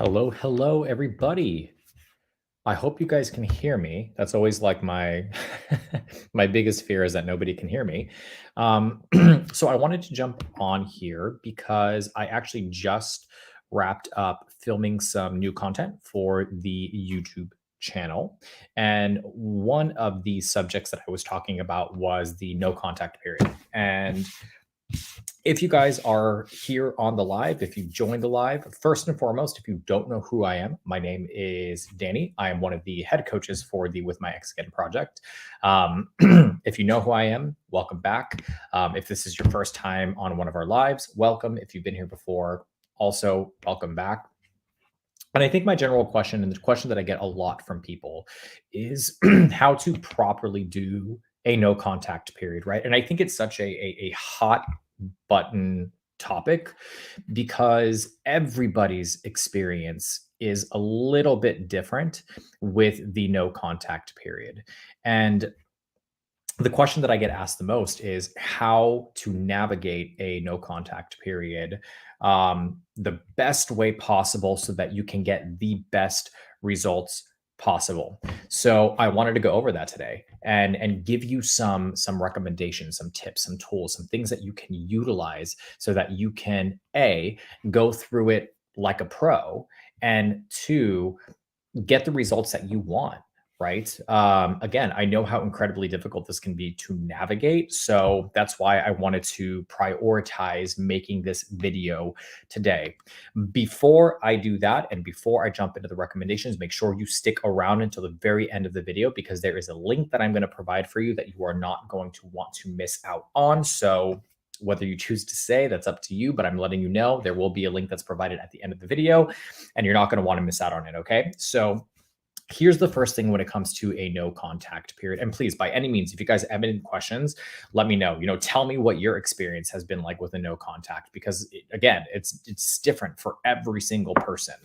Hello, everybody. I hope you guys can hear me. That's always like my my biggest fear is that nobody can hear me. Um, so I wanted to jump on here because I actually just wrapped up filming some new content for the YouTube channel. And one of the subjects that I was talking about was the no contact period. And if you guys are here on the live, if you joined the live, first and foremost, if you don't know who I am, my name is Danny. I am one of the head coaches for the With My Ex Again project. If you know who I am, welcome back. If this is your first time on one of our lives, welcome. If you've been here before, also welcome back. And I think my general question, and the question that I get a lot from people, is how to properly do a no contact period, right? And I think it's such a hot button topic because everybody's experience is a little bit different with the no contact period. And the question that I get asked the most is how to navigate a no contact period the best way possible so that you can get the best results possible. So I wanted to go over that today and give you some recommendations, some tips, some tools, some things that you can utilize so that you can A, go through it like a pro, and two, get the results that you want, right? Again, I know how incredibly difficult this can be to navigate. So that's why I wanted to prioritize making this video today. Before I do that, and before I jump into the recommendations, make sure you stick around until the very end of the video because there is a link that I'm going to provide for you that you are not going to want to miss out on. So whether you choose to say, that's up to you, but I'm letting you know there will be a link that's provided at the end of the video and you're not going to want to miss out on it. Okay. So here's the first thing when it comes to a no contact period. And please, by any means, if you guys have any questions, let me know. Tell me what your experience has been like with a no contact, because again, it's different for every single person.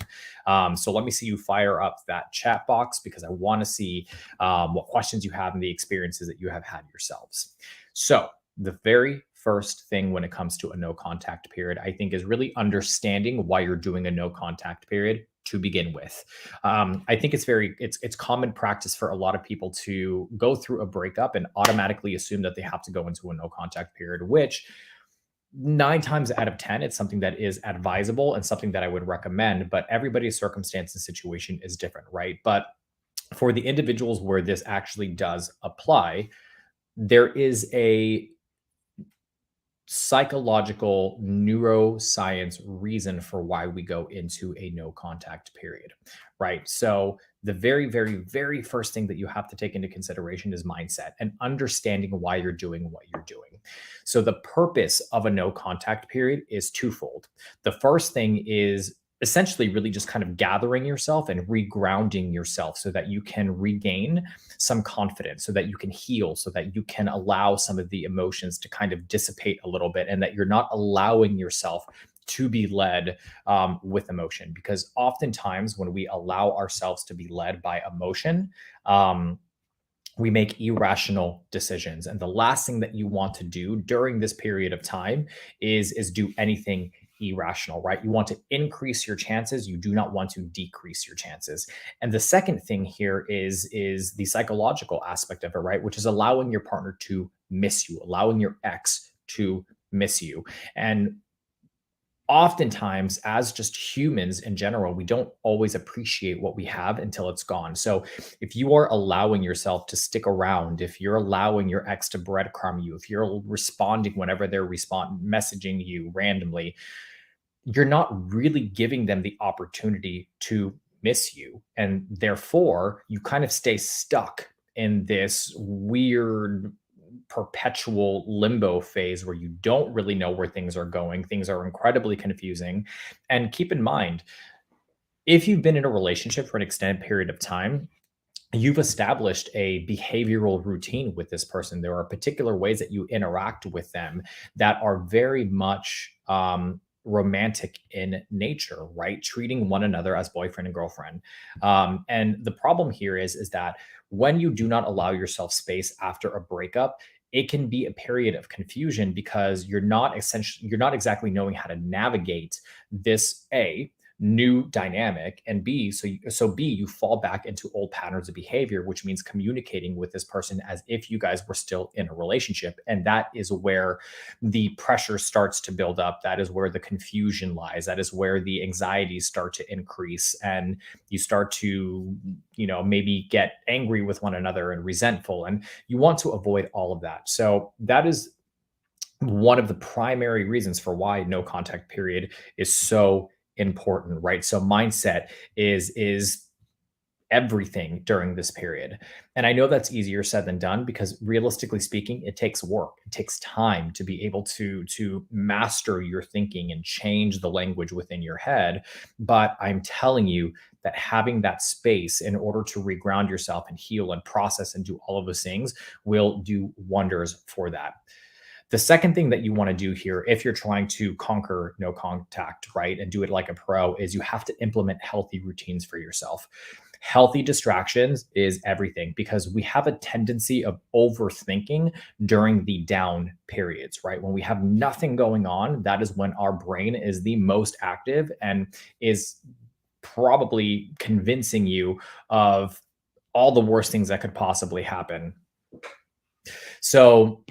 So let me see you fire up that chat box because I want to see what questions you have and the experiences that you have had yourselves. So the very first thing when it comes to a no contact period, I think, is really understanding why you're doing a no contact period to begin with. I think it's common practice for a lot of people to go through a breakup and automatically assume that they have to go into a no contact period, which 9 times out of 10, it's something that is advisable and something that I would recommend, but everybody's circumstance and situation is different, right? But for the individuals where this actually does apply, there is a psychological neuroscience reason for why we go into a no contact period, right? So the very first thing that you have to take into consideration is mindset and understanding why you're doing what you're doing. So the purpose of a no contact period is twofold. The first thing is essentially really just kind of gathering yourself and regrounding yourself so that you can regain some confidence, so that you can heal, so that you can allow some of the emotions to kind of dissipate a little bit, and that you're not allowing yourself to be led with emotion. Because oftentimes when we allow ourselves to be led by emotion, we make irrational decisions. And the last thing that you want to do during this period of time is do anything irrational, right? You want to increase your chances. You do not want to decrease your chances. And the second thing here is the psychological aspect of it, right? Which is allowing your partner to miss you, allowing your ex to miss you. And oftentimes, as just humans in general, we don't always appreciate what we have until it's gone. So if you are allowing yourself to stick around, if you're allowing your ex to breadcrumb you, if you're responding whenever they're messaging you randomly, you're not really giving them the opportunity to miss you. And therefore, you kind of stay stuck in this weird perpetual limbo phase where you don't really know where things are going. Things are incredibly confusing. And keep in mind, if you've been in a relationship for an extended period of time, you've established a behavioral routine with this person. There are particular ways that you interact with them that are very much romantic in nature, right? Treating one another as boyfriend and girlfriend. And the problem here is that when you do not allow yourself space after a breakup, it can be a period of confusion because you're not exactly knowing how to navigate this. new dynamic, and B, you fall back into old patterns of behavior, which means communicating with this person as if you guys were still in a relationship. And that is where the pressure starts to build up. That is where the confusion lies. That is where the anxieties start to increase, and you start to, maybe get angry with one another and resentful, and you want to avoid all of that. So that is one of the primary reasons for why no contact period is so important, right? So mindset is everything during this period. And I know that's easier said than done, because realistically speaking, it takes work. It takes time to be able to master your thinking and change the language within your head. But I'm telling you that having that space in order to reground yourself and heal and process and do all of those things will do wonders for that. The second thing that you want to do here, if you're trying to conquer no contact, right, and do it like a pro, is you have to implement healthy routines for yourself. Healthy distractions is everything, because we have a tendency of overthinking during the down periods, right? When we have nothing going on, that is when our brain is the most active and is probably convincing you of all the worst things that could possibly happen. So,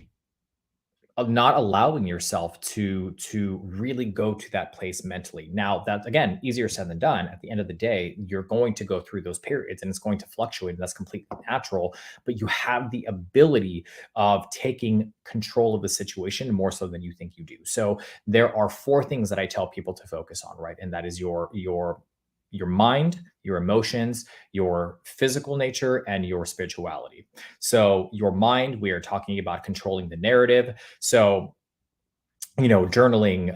of not allowing yourself to really go to that place mentally. Now, that again, easier said than done. At the end of the day, you're going to go through those periods and it's going to fluctuate, and that's completely natural. But you have the ability of taking control of the situation more so than you think you do. So there are four things that I tell people to focus on, right? And that is your mind, your emotions, your physical nature, and your spirituality. So, your mind, we are talking about controlling the narrative. So, journaling,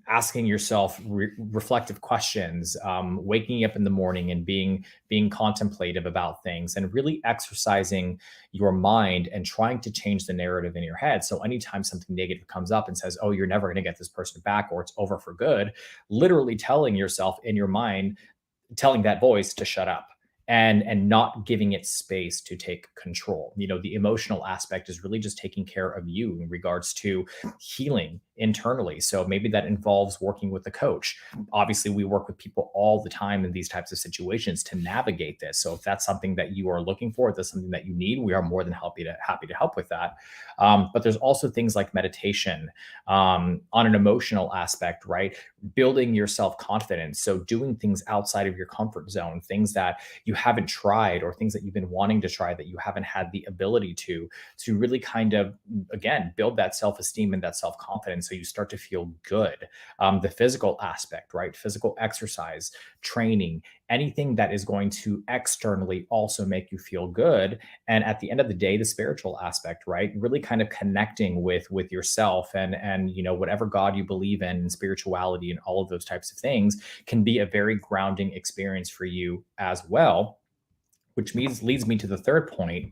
asking yourself reflective questions, waking up in the morning and being contemplative about things, and really exercising your mind and trying to change the narrative in your head. So anytime something negative comes up and says, "Oh, you're never going to get this person back," or "It's over for good," literally telling yourself in your mind, telling that voice to shut up, and not giving it space to take control. The emotional aspect is really just taking care of you in regards to healing internally. So maybe that involves working with a coach. Obviously, we work with people all the time in these types of situations to navigate this. So if that's something that you are looking for, if that's something that you need, we are more than happy to help with that. But there's also things like meditation, on an emotional aspect, right? Building your self confidence. So doing things outside of your comfort zone, things that you haven't tried, or things that you've been wanting to try that you haven't had the ability to really kind of, again, build that self-esteem and that self-confidence, so you start to feel good. The physical aspect, right? Physical exercise, training, anything that is going to externally also make you feel good. And at the end of the day, the spiritual aspect, right? Really kind of connecting with yourself, and whatever God you believe in, and spirituality and all of those types of things can be a very grounding experience for you as well. Which means leads me to the third point: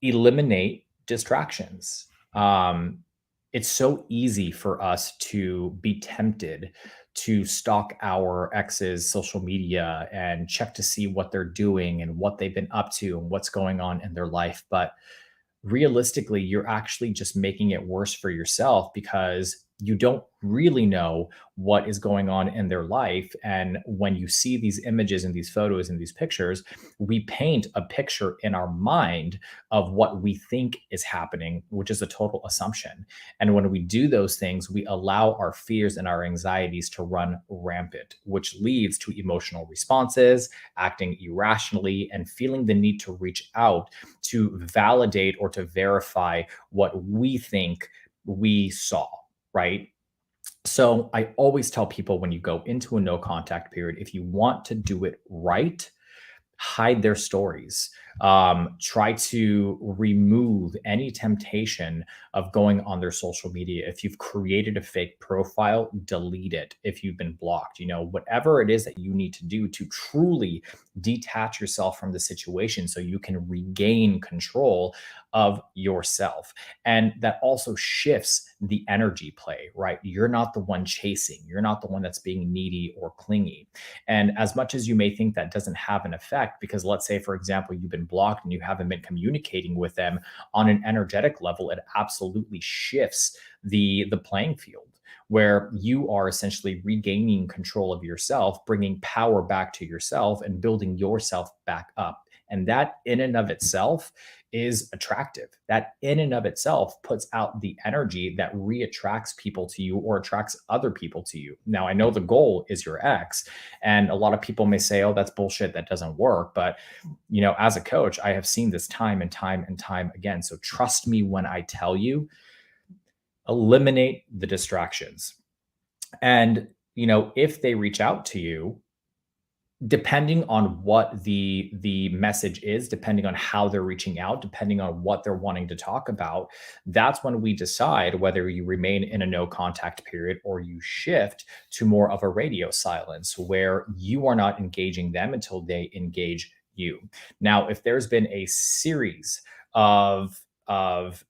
eliminate distractions. It's so easy for us to be tempted to stalk our ex's social media and check to see what they're doing and what they've been up to and what's going on in their life. But realistically, you're actually just making it worse for yourself, because you don't really know what is going on in their life. And when you see these images and these photos and these pictures, we paint a picture in our mind of what we think is happening, which is a total assumption. And when we do those things, we allow our fears and our anxieties to run rampant, which leads to emotional responses, acting irrationally, and feeling the need to reach out to validate or to verify what we think we saw, right? So I always tell people, when you go into a no contact period, if you want to do it right, hide their stories. Try to remove any temptation of going on their social media. If you've created a fake profile, delete it. If you've been blocked, whatever it is that you need to do to truly detach yourself from the situation, so you can regain control of yourself. And that also shifts the energy play, right? You're not the one chasing, you're not the one that's being needy or clingy. And as much as you may think that doesn't have an effect, because let's say, for example, you've been blocked and you haven't been communicating with them on an energetic level, it absolutely shifts the playing field. where you are essentially regaining control of yourself, bringing power back to yourself, and building yourself back up. And that, in and of itself, is attractive. That, in and of itself, puts out the energy that reattracts people to you or attracts other people to you. Now, I know the goal is your ex, and a lot of people may say, oh, that's bullshit. That doesn't work. But, as a coach, I have seen this time and time and time again. So trust me when I tell you, eliminate the distractions. And, if they reach out to you, depending on what the message is, depending on how they're reaching out, depending on what they're wanting to talk about, that's when we decide whether you remain in a no contact period or you shift to more of a radio silence where you are not engaging them until they engage you. Now, if there's been a series of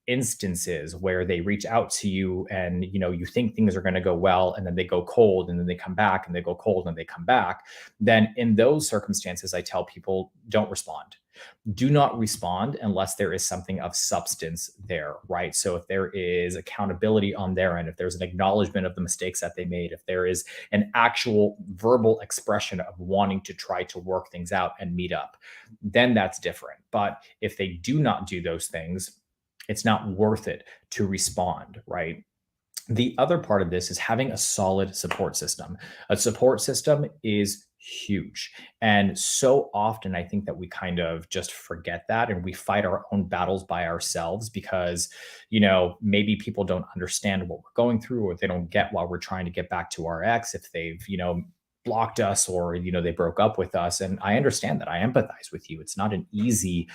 instances where they reach out to you and you think things are going to go well, and then they go cold, and then they come back, and they go cold, and they come back, then in those circumstances, I tell people, don't respond. Do not respond unless there is something of substance there, right? So if there is accountability on their end, if there's an acknowledgement of the mistakes that they made, if there is an actual verbal expression of wanting to try to work things out and meet up, then that's different. But if they do not do those things, it's not worth it to respond, right? The other part of this is having a solid support system. A support system is huge. And so often I think that we kind of just forget that, and we fight our own battles by ourselves because, maybe people don't understand what we're going through, or they don't get why we're trying to get back to our ex if they've, blocked us, or they broke up with us. And I understand that. I empathize with you. It's not an easy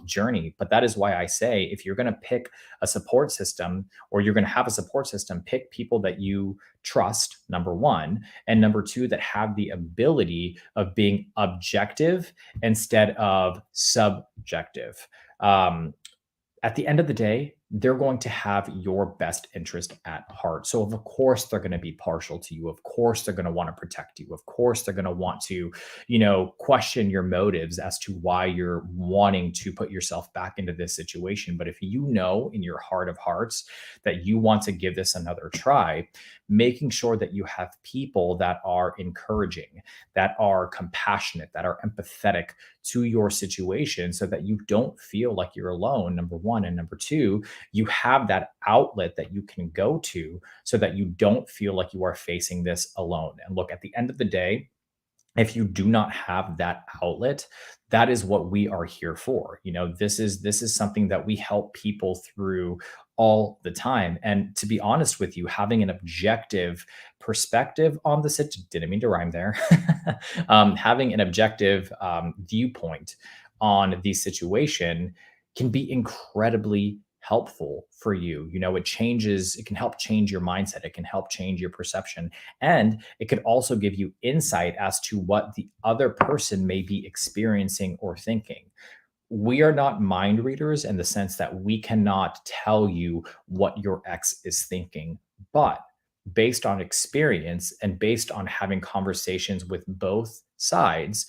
journey, but that is why I say, if you're going to pick a support system, or you're going to have a support system, pick people that you trust, number one, and number two, that have the ability of being objective instead of subjective. um, at the end of the day, they're going to have your best interest at heart. So, of course, they're going to be partial to you. Of course, they're going to want to protect you. Of course, they're going to want to, question your motives as to why you're wanting to put yourself back into this situation. But if you know in your heart of hearts that you want to give this another try, making sure that you have people that are encouraging, that are compassionate, that are empathetic to your situation, so that you don't feel like you're alone, number one. And number two, you have that outlet that you can go to so that you don't feel like you are facing this alone. And look, at the end of the day, if you do not have that outlet, that is what we are here for. This is something that we help people through all the time. And to be honest with you, having an objective perspective on the situation, didn't mean to rhyme there. Having an objective viewpoint on the situation can be incredibly helpful for you. It can help change your mindset, it can help change your perception, and it could also give you insight as to what the other person may be experiencing or thinking. We are not mind readers in the sense that we cannot tell you what your ex is thinking, but based on experience and based on having conversations with both sides,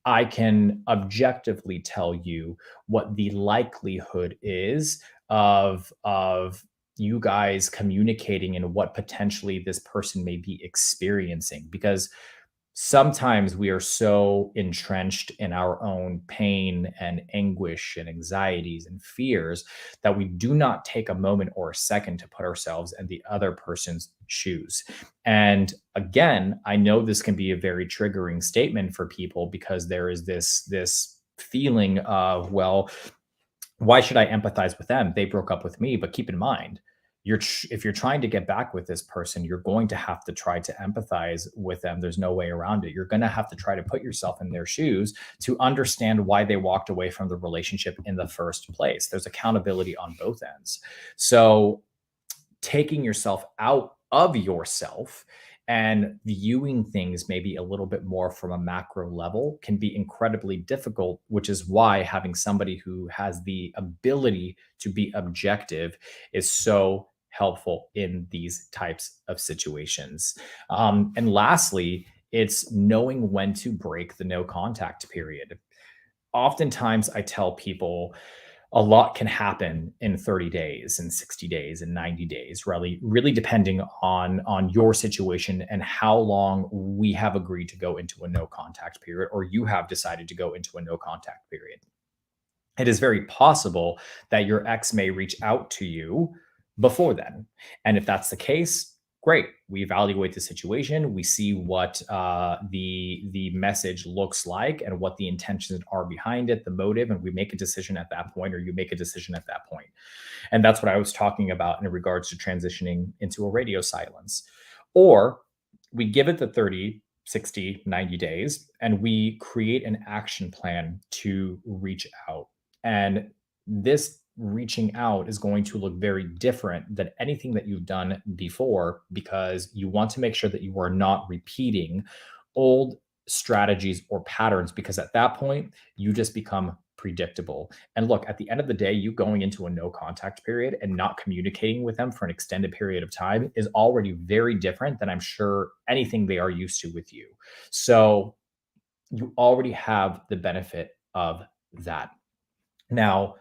I can objectively tell you what the likelihood is of you guys communicating and what potentially this person may be experiencing, because sometimes we are so entrenched in our own pain and anguish and anxieties and fears that we do not take a moment or a second to put ourselves in the other person's shoes. And again, I know this can be a very triggering statement for people, because there is this feeling of, well, why should I empathize with them? They broke up with me. But keep in mind, if you're trying to get back with this person, you're going to have to try to empathize with them. There's no way around it. You're going to have to try to put yourself in their shoes to understand why they walked away from the relationship in the first place. There's accountability on both ends. So taking yourself out of yourself and viewing things maybe a little bit more from a macro level can be incredibly difficult, which is why having somebody who has the ability to be objective is so helpful in these types of situations. And lastly, it's knowing when to break the no contact period. Oftentimes, I tell people, a lot can happen in 30 days and 60 days and 90 days, really depending on your situation and how long we have agreed to go into a no contact period, or you have decided to go into a no contact period. It is very possible that your ex may reach out to you before then. And if that's the case, great. We evaluate the situation. We see what the message looks like and what the intentions are behind it, the motive, and we make a decision at that point, or you make a decision at that point. And that's what I was talking about in regards to transitioning into a radio silence. Or we give it the 30, 60, 90 days, and we create an action plan to reach out. And this reaching out is going to look very different than anything that you've done before, because you want to make sure that you are not repeating old strategies or patterns, because at that point you just become predictable. And look, at the end of the day, you going into a no contact period and not communicating with them for an extended period of time is already very different than I'm sure anything they are used to with you. So you already have the benefit of that. Now,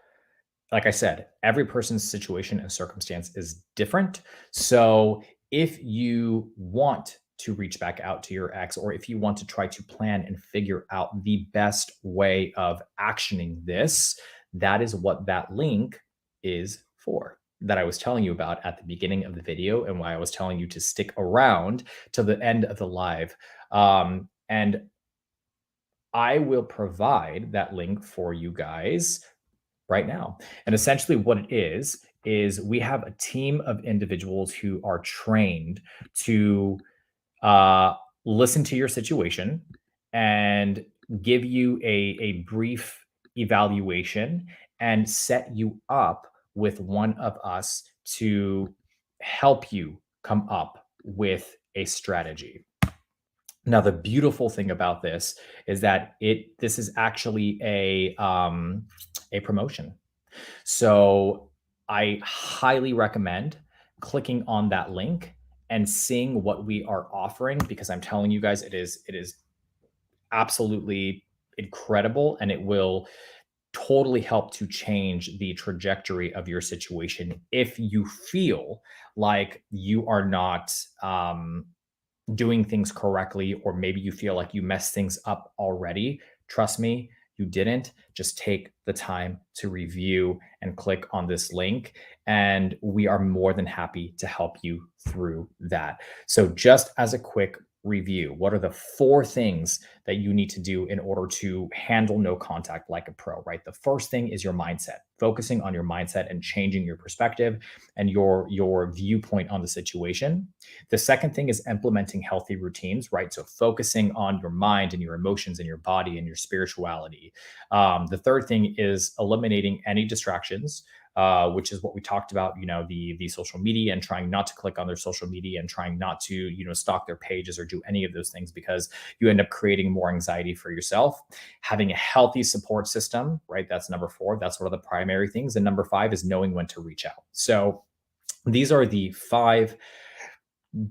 like I said, every person's situation and circumstance is different. So if you want to reach back out to your ex, or if you want to try to plan and figure out the best way of actioning this, that is what that link is for, that I was telling you about at the beginning of the video, and why I was telling you to stick around to the end of the live. And I will provide that link for you guys right now. And essentially, what it is we have a team of individuals who are trained to uh, listen to your situation and give you a brief evaluation and set you up with one of us to help you come up with a strategy. Now, the beautiful thing about this is that this is actually a promotion. So I highly recommend clicking on that link and seeing what we are offering, because I'm telling you guys, it is absolutely incredible, and it will totally help to change the trajectory of your situation if you feel like you are not doing things correctly, or maybe you feel like you messed things up already. Trust me, you didn't. Just take the time to review and click on this link, and we are more than happy to help you through that. So, just as a quick review, what are the 4 things that you need to do in order to handle no contact like a pro, right? The first thing is your mindset, focusing on your mindset and changing your perspective and your viewpoint on the situation. The second thing is implementing healthy routines, right? So focusing on your mind and your emotions and your body and your spirituality. The third thing is eliminating any distractions, which is what we talked about, the social media, and trying not to click on their social media, and trying not to, stalk their pages or do any of those things, because you end up creating more anxiety for yourself. Having a healthy support system, right? That's number 4. That's one of the primary things. And number 5 is knowing when to reach out. So these are the 5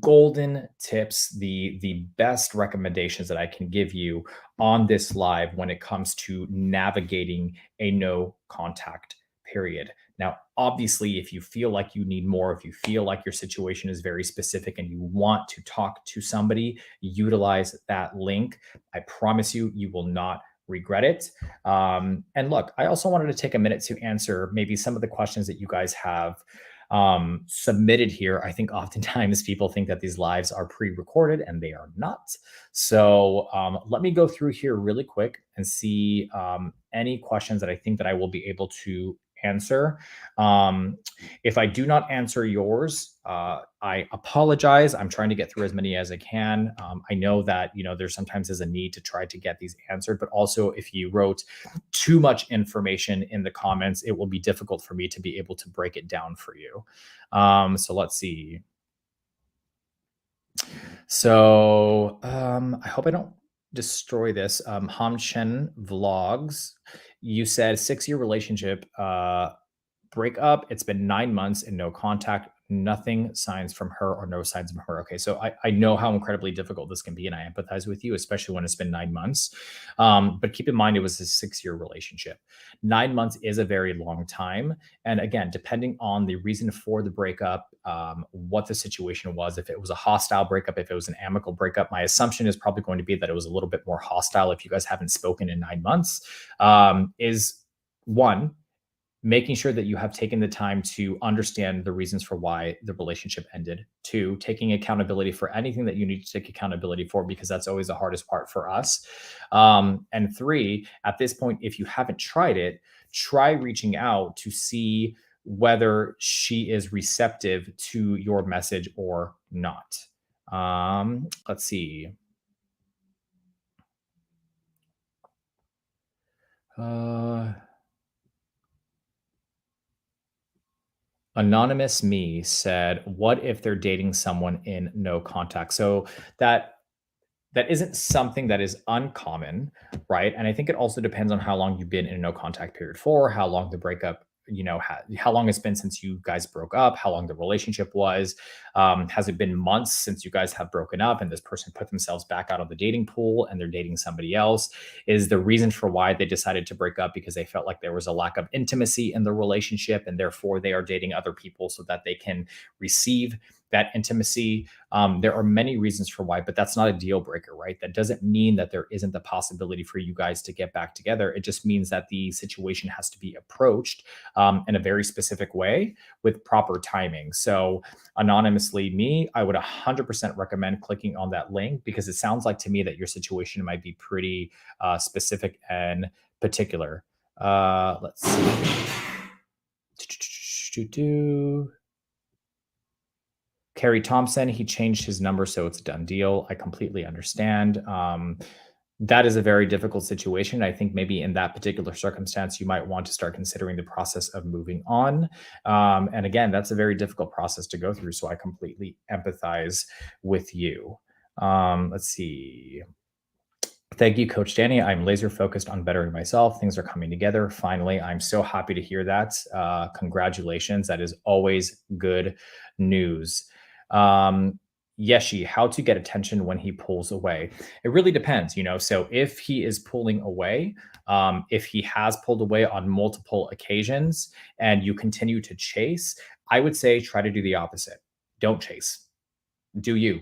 golden tips, the best recommendations that I can give you on this live when it comes to navigating a no contact period. Now, obviously, if you feel like you need more, if you feel like your situation is very specific and you want to talk to somebody, utilize that link. I promise you, you will not regret it. And look, I also wanted to take a minute to answer maybe some of the questions that you guys have submitted here. I think oftentimes people think that these lives are pre-recorded, and they are not. So let me go through here really quick and see any questions that I think that I will be able to answer. If I do not answer yours, I apologize. I'm trying to get through as many as I can. I know that there sometimes is a need to try to get these answered, but also if you wrote too much information in the comments, it will be difficult for me to be able to break it down for you. So let's see. So I hope I don't destroy this. Ham Chen Vlogs, you said 6-year relationship breakup. It's been 9 months and no contact, nothing signs from her or no signs from her. Okay, so I know how incredibly difficult this can be, and I empathize with you, especially when it's been 9 months. But keep in mind, it was a 6 year relationship. 9 months is a very long time. And again, depending on the reason for the breakup, what the situation was, if it was a hostile breakup, if it was an amicable breakup, my assumption is probably going to be that it was a little bit more hostile if you guys haven't spoken in 9 months. Is one, making sure that you have taken the time to understand the reasons for why the relationship ended. Two, taking accountability for anything that you need to take accountability for, because that's always the hardest part for us. And three, at this point, if you haven't tried it, try reaching out to see whether she is receptive to your message or not. Let's see. Uh, Anonymous Me said, "What if they're dating someone in no contact?" So that that isn't something that is uncommon, right? And I think it also depends on how long you've been in a no contact period for, how long the breakup, how long it's been since you guys broke up, how long the relationship was. Has it been months since you guys have broken up and this person put themselves back out of the dating pool and they're dating somebody else? Is the reason for why they decided to break up because they felt like there was a lack of intimacy in the relationship and therefore they are dating other people so that they can receive that intimacy? There are many reasons for why, but that's not a deal breaker, right? That doesn't mean that there isn't the possibility for you guys to get back together. It just means that the situation has to be approached in a very specific way with proper timing. So, anonymously, me, I would 100% recommend clicking on that link because it sounds like to me that your situation might be pretty specific and particular. Let's see. Kerry Thompson, he changed his number, so it's a done deal. I completely understand. That is a very difficult situation. I think maybe in that particular circumstance, you might want to start considering the process of moving on. And again, that's a very difficult process to go through. So I completely empathize with you. Let's see. Thank you, Coach Danny. I'm laser focused on bettering myself. Things are coming together. Finally, I'm so happy to hear that. Congratulations. That is always good news. Um, Yeshi, how to get attention when he pulls away? It really depends, So if he is pulling away, if he has pulled away on multiple occasions and you continue to chase, I would say try to do the opposite. Don't chase. Do you.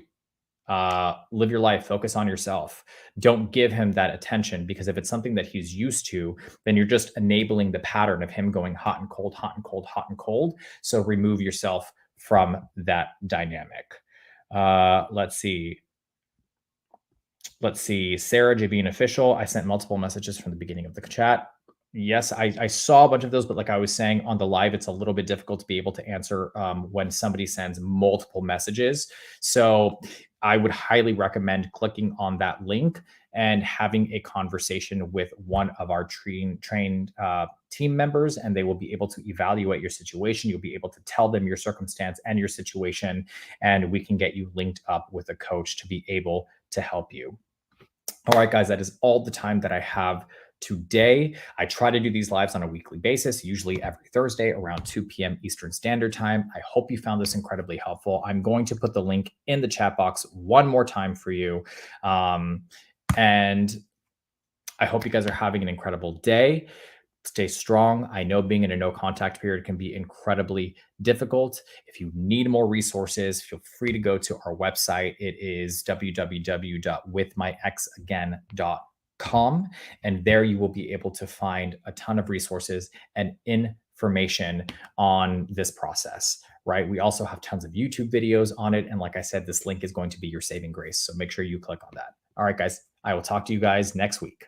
Live your life, focus on yourself. Don't give him that attention because if it's something that he's used to, then you're just enabling the pattern of him going hot and cold, hot and cold, hot and cold. So remove yourself from that dynamic. Let's see. Let's see. Sarah Jabin official. I sent multiple messages from the beginning of the chat. Yes, I saw a bunch of those, but like I was saying on the live, it's a little bit difficult to be able to answer when somebody sends multiple messages. So I would highly recommend clicking on that link and having a conversation with one of our trained team members, and they will be able to evaluate your situation. You'll be able to tell them your circumstance and your situation, and we can get you linked up with a coach to be able to help you. All right, guys, that is all the time that I have today. I try to do these lives on a weekly basis, usually every Thursday around 2 p.m. Eastern Standard Time. I hope you found this incredibly helpful. I'm going to put the link in the chat box one more time for you. And I hope you guys are having an incredible day. Stay strong. I know being in a no contact period can be incredibly difficult. If you need more resources, feel free to go to our website. It is www.withmyexagain.com. And there you will be able to find a ton of resources and information on this process, right? We also have tons of YouTube videos on it. And like I said, this link is going to be your saving grace. So make sure you click on that. All right, guys, I will talk to you guys next week.